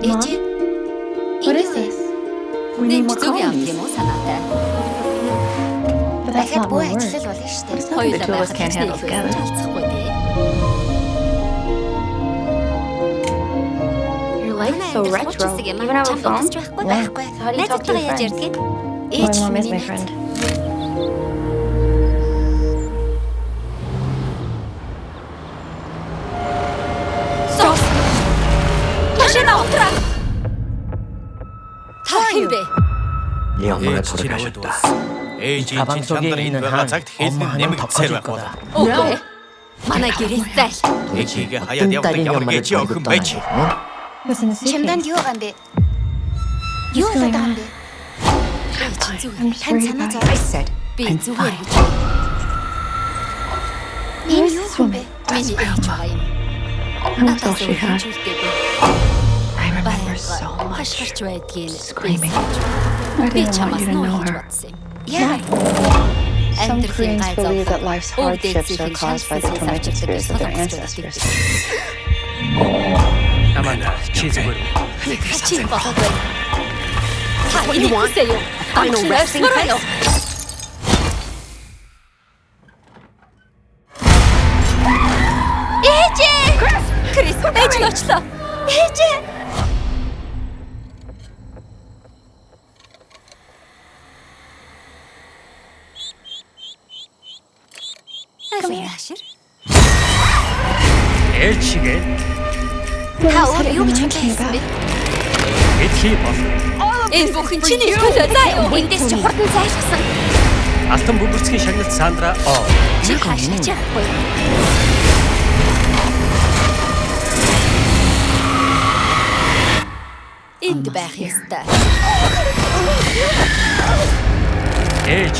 Ээжээ. What is this? We need more Зөв юм colonies. тийм үү санаатай. But that's Дахиад not буу more work. ажиллал болно шүү дээ. Something the two of us can't handle together. Алцахгүй дээ. Your life's so retro. You even have a phone? Байхгүй. So how do you talk to your friends? Ээж My mom is my миний friend. Машина утраа. Та хэн бэ? 네 엄마가 ээж чинь аваад 돌아가셨다. дууссан. Ээж 가방 чинь 속에 чандар 있는 энэ байгаа 한 цагт хэлний 엄마 하나 нэмэг 더 цэр 커질 байх болоо. 거다. Үгүй. Манай гэрээс зайл. Ээжигээ хаяад явдаг ямар гэж охин байж. What's in the чемданд suitcase? юу байгаа юм бэ? Юу What's going болоод байгаа on? юм бэ? I'm just Тань worried санаа about зов. you. Би зүгээр гэж. Энэ юу юм бэ? Миний ээж байгаа юм. I'm so she had. I remember Баяр so much. хашгирч байдгийг Screaming. би I didn't want чамаас you to know нуугдж her. бодсон юм. Яа. Some Амьдралын Koreans гай believe that зовлон, life's өвдөг hardships are зүйлийг caused by the шансны tormented зарчилдаг spirits of their гэж ancestors. Аманда чи зүгээр. Чи болоод байна. Та энийг хүсээ юу? Final resting place. Ээжээ! Крис, ээж нь очлоо. Ээжээ! Ашир. Ээжигээ Та өөр юу гэж хэлсэн бэ? эдхий бол Энэ бүхэн чиний төлөө заа юу? Эндээс чи хурдан зайлшсан. алтан бөмбөрцгийн шагналт Сандра О. Чи хаашаач яахгүй. Энд байх ёстой. Ээж